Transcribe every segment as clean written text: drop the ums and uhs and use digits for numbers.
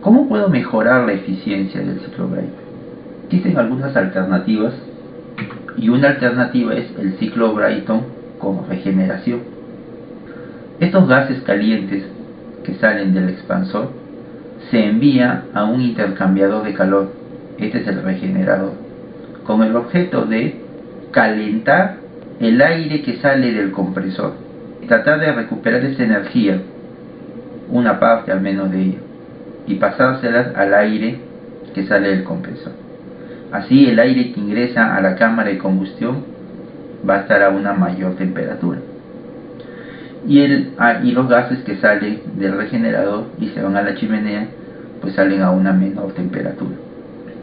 ¿Cómo puedo mejorar la eficiencia del ciclo Brayton? Existen algunas alternativas, y una alternativa es el ciclo Brayton con regeneración. Estos gases calientes que salen del expansor se envían a un intercambiador de calor, este es el regenerador, con el objeto de calentar el aire que sale del compresor y tratar de recuperar esa energía, una parte al menos de ella, y pasárselas al aire que sale del compresor. Así el aire que ingresa a la cámara de combustión va a estar a una mayor temperatura, y los gases que salen del regenerador y se van a la chimenea pues salen a una menor temperatura.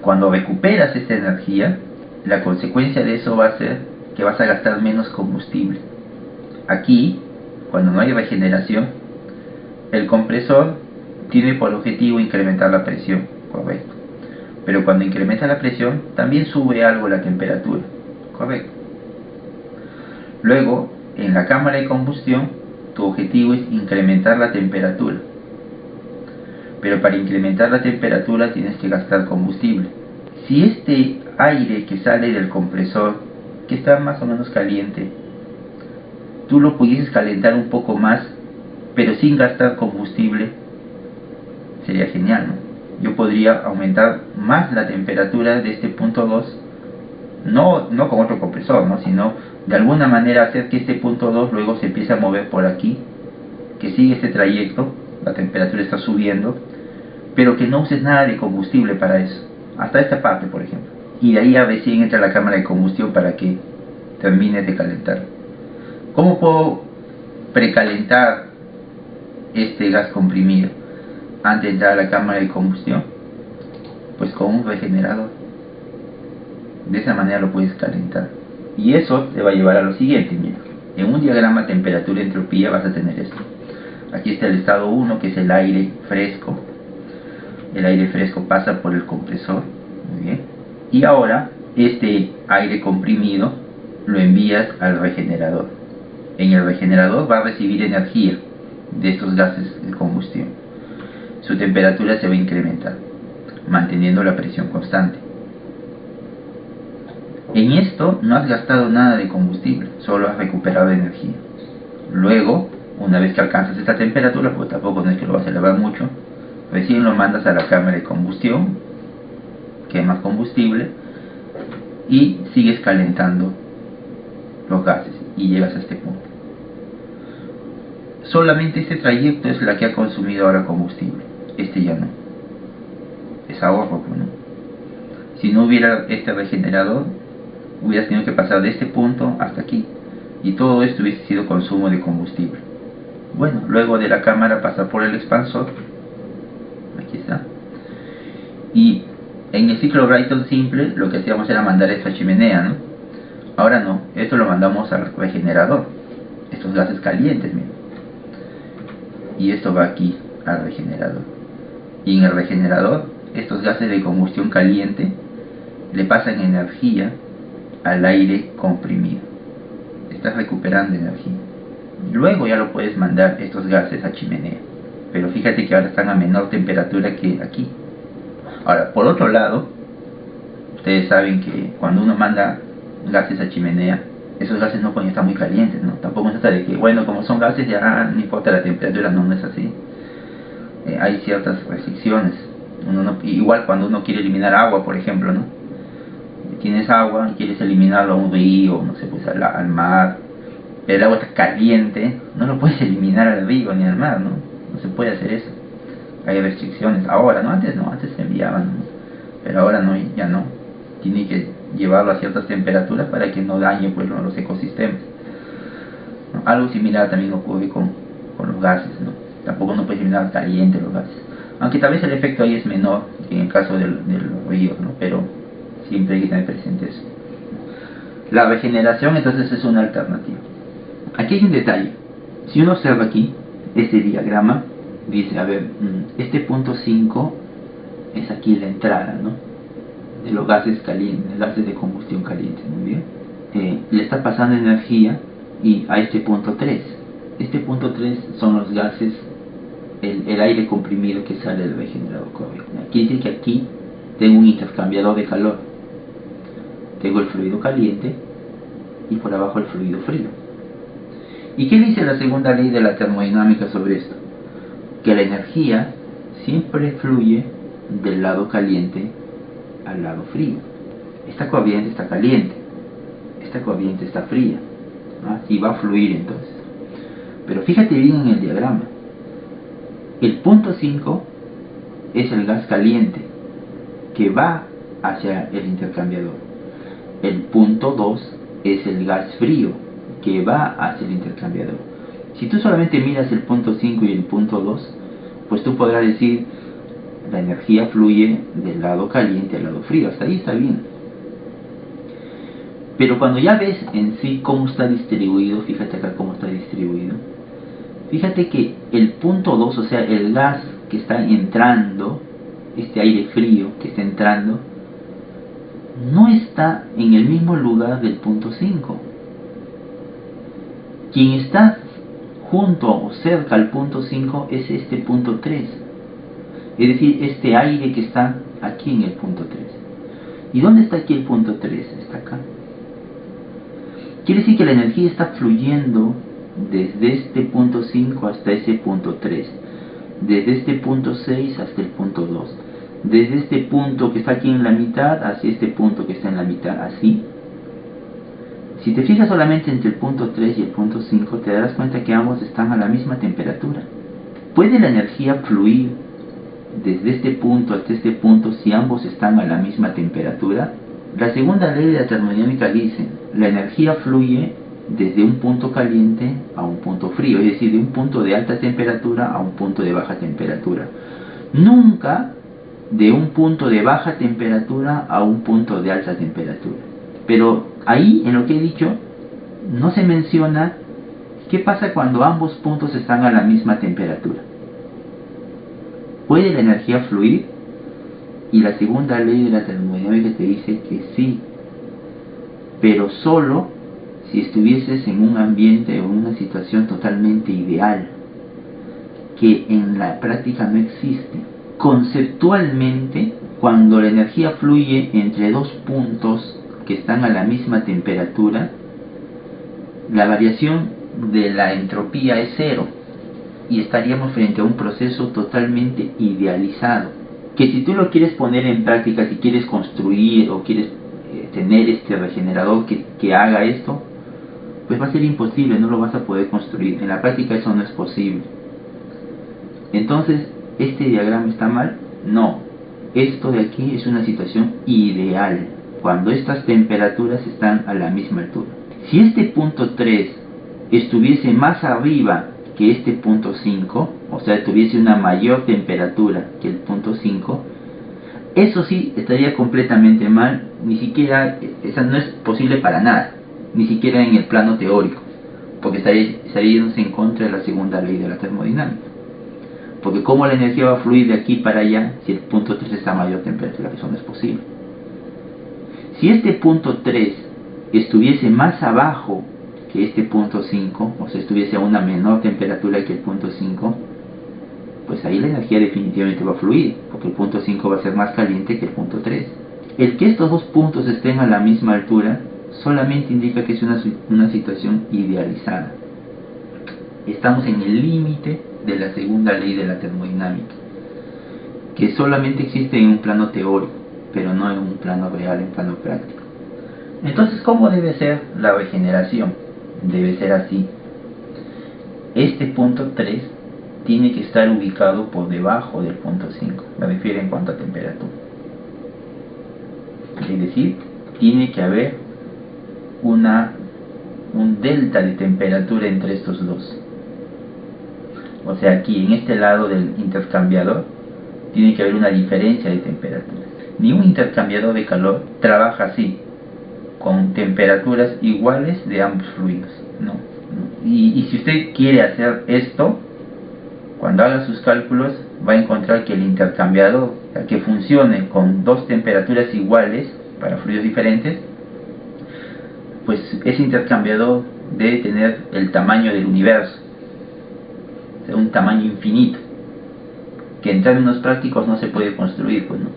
Cuando recuperas esa energía, la consecuencia de eso va a ser que vas a gastar menos combustible. Aquí, cuando no hay regeneración, el compresor tiene por objetivo incrementar la presión, correcto. Pero cuando incrementa la presión, también sube algo la temperatura, correcto. Luego, en la cámara de combustión, tu objetivo es incrementar la temperatura. Pero para incrementar la temperatura tienes que gastar combustible. Si este aire que sale del compresor, que está más o menos caliente, tú lo pudieses calentar un poco más, pero sin gastar combustible, sería genial, ¿no? Yo podría aumentar más la temperatura de este punto 2, no con otro compresor, ¿no? Sino de alguna manera hacer que este punto 2 luego se empiece a mover por aquí, que sigue este trayecto, la temperatura está subiendo, pero que no uses nada de combustible para eso, hasta esta parte por ejemplo, y de ahí a recién entra la cámara de combustión para que termine de calentar. ¿Cómo puedo precalentar este gas comprimido antes de entrar a la cámara de combustión? Pues con un regenerador. De esa manera lo puedes calentar, y eso te va a llevar a lo siguiente. Mira, en un diagrama temperatura-entropía vas a tener esto. Aquí está el estado 1, que es el aire fresco. El aire fresco pasa por el compresor, muy bien, y ahora este aire comprimido lo envías al regenerador. En el regenerador va a recibir energía de estos gases de combustión. Su temperatura se va a incrementar, manteniendo la presión constante. En esto no has gastado nada de combustible, solo has recuperado energía. Luego, una vez que alcanzas esta temperatura, pues tampoco no es que lo vas a elevar mucho, recién lo mandas a la cámara de combustión, quemas combustible y sigues calentando los gases y llegas a este punto. Solamente este trayecto es la que ha consumido ahora combustible, este ya no, es ahorro, ¿no? Si no hubiera este regenerador, hubieras tenido que pasar de este punto hasta aquí, y todo esto hubiese sido consumo de combustible. Bueno, luego de la cámara pasa por el expansor, aquí está, y en el ciclo Brayton simple lo que hacíamos era mandar esta chimenea, ¿no? Ahora no, esto lo mandamos al regenerador, estos gases calientes, miren, y esto va aquí al regenerador, y en el regenerador estos gases de combustión caliente le pasan energía al aire comprimido, estás recuperando energía. Luego ya lo puedes mandar estos gases a chimenea, pero fíjate que ahora están a menor temperatura que aquí. Ahora, por otro lado, ustedes saben que cuando uno manda gases a chimenea, esos gases no pueden estar muy calientes, ¿no? Tampoco se trata de que, bueno, como son gases ya no importa la temperatura, no es así. Hay ciertas restricciones. Igual cuando uno quiere eliminar agua, por ejemplo, ¿no? Tienes agua y quieres eliminarlo a un río, no sé, pues al mar, pero el agua está caliente, no lo puedes eliminar al río ni al mar, ¿no? No se puede hacer eso. Hay restricciones. Ahora, ¿no? Antes se enviaban, ¿no? Pero ahora no, ya no. Tiene que llevarlo a ciertas temperaturas para que no dañe pues los ecosistemas, ¿no? Algo similar también ocurre con los gases, ¿no? Tampoco no puedes eliminar caliente los gases, aunque tal vez el efecto ahí es menor que en el caso de los ríos, ¿no? Pero siempre hay que tener presente eso. La regeneración entonces es una alternativa. Aquí hay un detalle. Si uno observa aquí este diagrama, dice, a ver, este punto 5 es aquí la entrada, ¿no? De los gases calientes, gases de combustión caliente, muy bien. Le está pasando energía y a este punto 3. Este punto 3 son los gases el aire comprimido que sale del regenerador, correcto. Quiere decir que aquí tengo un intercambiador de calor. Tengo el fluido caliente y por abajo el fluido frío. ¿Y qué dice la segunda ley de la termodinámica sobre esto? Que la energía siempre fluye del lado caliente al lado frío. Esta corriente está caliente, esta corriente está fría, ¿no? Y va a fluir entonces. Pero fíjate bien en el diagrama. El punto 5 es el gas caliente que va hacia el intercambiador. El punto 2 es el gas frío que va hacia el intercambiador. Si tú solamente miras el punto 5 y el punto 2, pues tú podrás decir la energía fluye del lado caliente al lado frío. Hasta ahí está bien. Pero cuando ya ves en sí cómo está distribuido, fíjate acá cómo está distribuido. Fíjate que el punto 2, o sea, el gas que está entrando, este aire frío que está entrando, no está en el mismo lugar del punto 5. Quien está junto o cerca al punto 5 es este punto 3. Es decir, este aire que está aquí en el punto 3. ¿Y dónde está aquí el punto 3? Está acá. Quiere decir que la energía está fluyendo desde este punto 5 hasta ese punto 3, desde este punto 6 hasta el punto 2, desde este punto que está aquí en la mitad hacia este punto que está en la mitad, así. Si te fijas solamente entre el punto 3 y el punto 5, te darás cuenta que ambos están a la misma temperatura. ¿Puede la energía fluir desde este punto hasta este punto si ambos están a la misma temperatura? La segunda ley de la termodinámica dice, la energía fluye desde un punto caliente a un punto frío, es decir, de un punto de alta temperatura a un punto de baja temperatura. Nunca de un punto de baja temperatura a un punto de alta temperatura. Pero ahí, en lo que he dicho, no se menciona qué pasa cuando ambos puntos están a la misma temperatura. ¿Puede la energía fluir? Y la segunda ley de la termodinámica te dice que sí, pero solo si estuvieses en un ambiente o en una situación totalmente ideal, que en la práctica no existe. Conceptualmente, cuando la energía fluye entre dos puntos que están a la misma temperatura, la variación de la entropía es cero y estaríamos frente a un proceso totalmente idealizado, que si tú lo quieres poner en práctica, si quieres construir o quieres tener este regenerador que haga esto, pues va a ser imposible, no lo vas a poder construir. En la práctica eso no es posible. Entonces, ¿este diagrama está mal? No. Esto de aquí es una situación ideal, cuando estas temperaturas están a la misma altura. Si este punto 3 estuviese más arriba que este punto 5, o sea, tuviese una mayor temperatura que el punto 5, eso sí estaría completamente mal, ni siquiera, esa no es posible para nada, ni siquiera en el plano teórico, porque estaría yéndose en contra de la segunda ley de la termodinámica. Porque ¿cómo la energía va a fluir de aquí para allá si el punto 3 está a mayor temperatura? Eso no es posible. Si este punto 3 estuviese más abajo que este punto 5, o sea, estuviese a una menor temperatura que el punto 5, pues ahí la energía definitivamente va a fluir, porque el punto 5 va a ser más caliente que el punto 3. El que estos dos puntos estén a la misma altura solamente indica que es una situación idealizada. Estamos en el límite de la segunda ley de la termodinámica, que solamente existe en un plano teórico, pero no en un plano real, en plano práctico. Entonces, ¿cómo debe ser la regeneración? Debe ser así. Este punto 3 tiene que estar ubicado por debajo del punto 5, me refiero en cuanto a temperatura. Es decir, tiene que haber un delta de temperatura entre estos dos. O sea, aquí en este lado del intercambiador tiene que haber una diferencia de temperatura. Ni un intercambiador de calor trabaja así, con temperaturas iguales de ambos fluidos, ¿no? Y si usted quiere hacer esto, cuando haga sus cálculos va a encontrar que el intercambiador que funcione con dos temperaturas iguales para fluidos diferentes, pues ese intercambiador debe tener el tamaño del universo, o sea, un tamaño infinito. que en términos prácticos no se puede construir, pues, ¿no?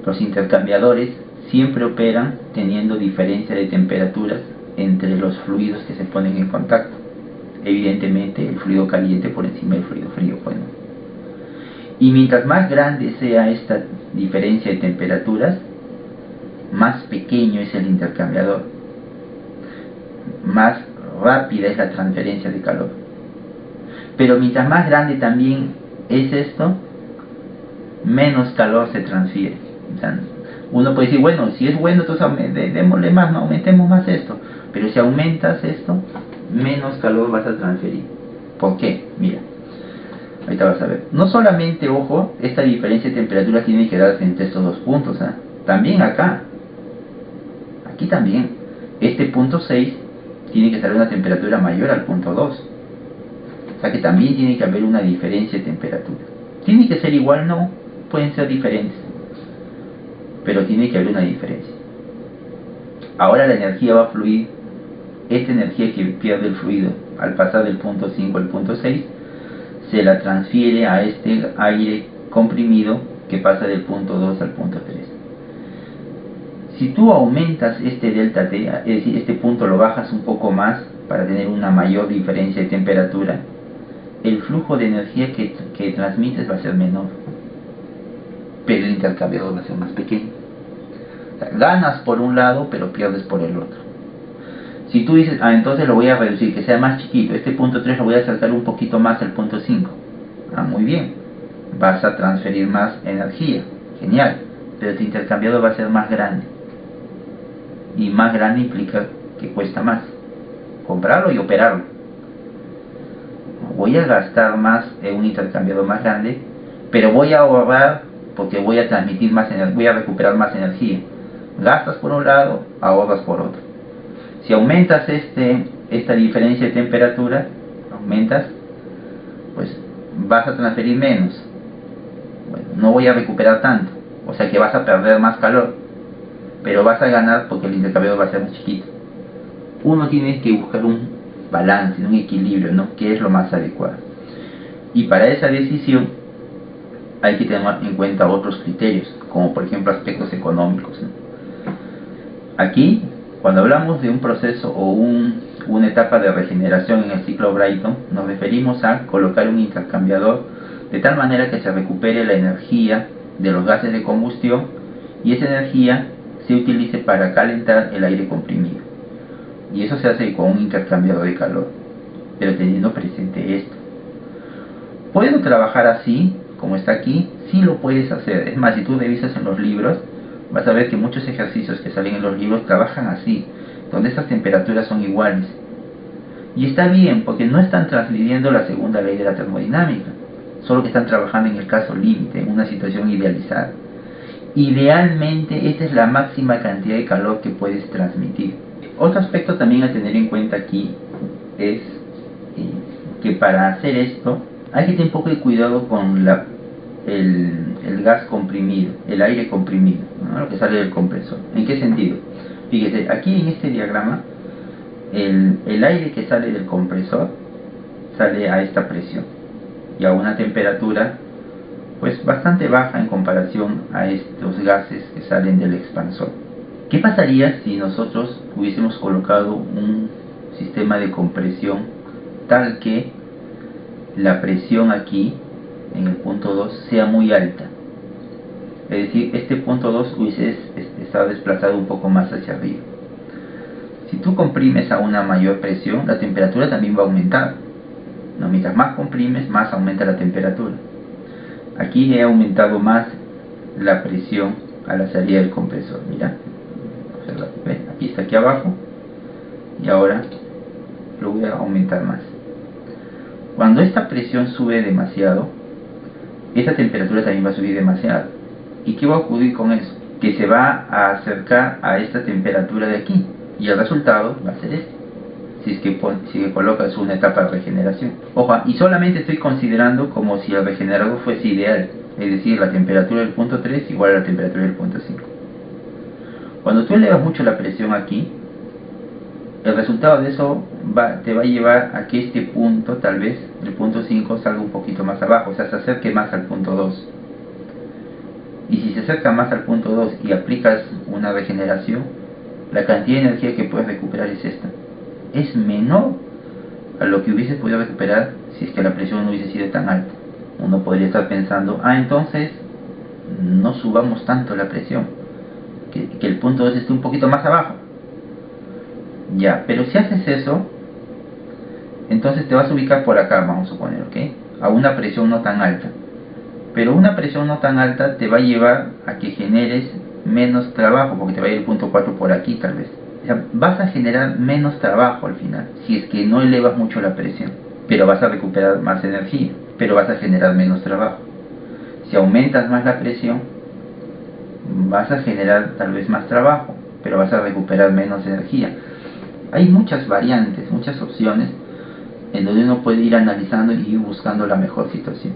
Los intercambiadores siempre operan teniendo diferencia de temperaturas entre los fluidos que se ponen en contacto. Evidentemente el fluido caliente por encima del fluido frío, pues, ¿no? Y mientras más grande sea esta diferencia de temperaturas, más pequeño es el intercambiador, más rápida es la transferencia de calor. Pero mientras más grande también es esto, menos calor se transfiere. O sea, uno puede decir, bueno, si es bueno, entonces démosle más, no aumentemos más esto. Pero si aumentas esto, menos calor vas a transferir. ¿Por qué? Mira, ahorita vas a ver. No solamente, ojo, esta diferencia de temperatura tiene que darse entre estos dos puntos, ¿eh? También acá. Aquí también. Este punto 6 tiene que estar a una temperatura mayor al punto 2. O sea que también tiene que haber una diferencia de temperatura. ¿Tiene que ser igual? No. Pueden ser diferentes. Pero tiene que haber una diferencia. Ahora la energía va a fluir. Esta energía que pierde el fluido al pasar del punto 5 al punto 6 se la transfiere a este aire comprimido que pasa del punto 2 al punto 3. Si tú aumentas este delta T, es decir, este punto lo bajas un poco más para tener una mayor diferencia de temperatura, el flujo de energía que transmites va a ser menor, pero el intercambiador va a ser más pequeño. O sea, ganas por un lado, pero pierdes por el otro. Si tú dices, entonces lo voy a reducir, que sea más chiquito, este punto 3 lo voy a acercar un poquito más al punto 5. Muy bien, vas a transferir más energía, genial, pero tu intercambiador va a ser más grande. Y más grande implica que cuesta más comprarlo y operarlo. Voy a gastar más en un intercambiador más grande, pero voy a ahorrar porque voy a transmitir más energía, voy a recuperar más energía. Gastas por un lado, ahorras por otro. Si aumentas esta diferencia de temperatura, pues vas a transferir menos. Bueno, no voy a recuperar tanto, o sea que vas a perder más calor, pero vas a ganar porque el intercambiador va a ser más chiquito. Uno tiene que buscar un balance, un equilibrio, ¿no? ¿Qué es lo más adecuado? Y para esa decisión hay que tener en cuenta otros criterios, como por ejemplo aspectos económicos, ¿no? Aquí, cuando hablamos de un proceso o una etapa de regeneración en el ciclo Brayton, nos referimos a colocar un intercambiador de tal manera que se recupere la energía de los gases de combustión y esa energía se utilice para calentar el aire comprimido. Y eso se hace con un intercambiador de calor, pero teniendo presente esto. ¿Puedo trabajar así, como está aquí? Sí lo puedes hacer. Es más, si tú revisas en los libros, vas a ver que muchos ejercicios que salen en los libros trabajan así, donde estas temperaturas son iguales. Y está bien, porque no están transgrediendo la segunda ley de la termodinámica, solo que están trabajando en el caso límite, en una situación idealizada. Idealmente, esta es la máxima cantidad de calor que puedes transmitir. Otro aspecto también a tener en cuenta aquí es que para hacer esto hay que tener un poco de cuidado con el gas comprimido, el aire comprimido, ¿no? Lo que sale del compresor. ¿En qué sentido? Fíjese, aquí en este diagrama, el aire que sale del compresor sale a esta presión y a una temperatura pues bastante baja en comparación a estos gases que salen del expansor. ¿Qué pasaría si nosotros hubiésemos colocado un sistema de compresión tal que la presión aquí en el punto 2 sea muy alta? Es decir, este punto 2 hubiese estado desplazado un poco más hacia arriba. Si tú comprimes a una mayor presión, la temperatura también va a aumentar, ¿no? Mientras más comprimes, más aumenta la temperatura. Aquí he aumentado más la presión a la salida del compresor. Mira, ¿ves? Aquí está aquí abajo y ahora lo voy a aumentar más. Cuando esta presión sube demasiado, esta temperatura también va a subir demasiado. ¿Y qué va a ocurrir con eso? Que se va a acercar a esta temperatura de aquí y el resultado va a ser este, si es que colocas una etapa de regeneración. Ojo, y solamente estoy considerando como si el regenerador fuese ideal, es decir, la temperatura del punto 3 igual a la temperatura del punto 5. Cuando tú elevas mucho la presión aquí, El resultado de eso te va a llevar a que este punto, tal vez el punto 5, salga un poquito más abajo, o sea, se acerque más al punto 2. Y si se acerca más al punto 2 y aplicas una regeneración, la cantidad de energía que puedes recuperar es esta. Es menor a lo que hubiese podido recuperar si es que la presión no hubiese sido tan alta. Uno podría estar pensando, entonces no subamos tanto la presión, que el punto 2 esté un poquito más abajo. Ya, pero si haces eso, entonces te vas a ubicar por acá, vamos a suponer, ¿ok? A una presión no tan alta. Pero una presión no tan alta te va a llevar a que generes menos trabajo, porque te va a ir el punto 4 por aquí tal vez. O sea, vas a generar menos trabajo al final, si es que no elevas mucho la presión. Pero vas a recuperar más energía, pero vas a generar menos trabajo. Si aumentas más la presión, vas a generar tal vez más trabajo, pero vas a recuperar menos energía. Hay muchas variantes, muchas opciones en donde uno puede ir analizando y ir buscando la mejor situación.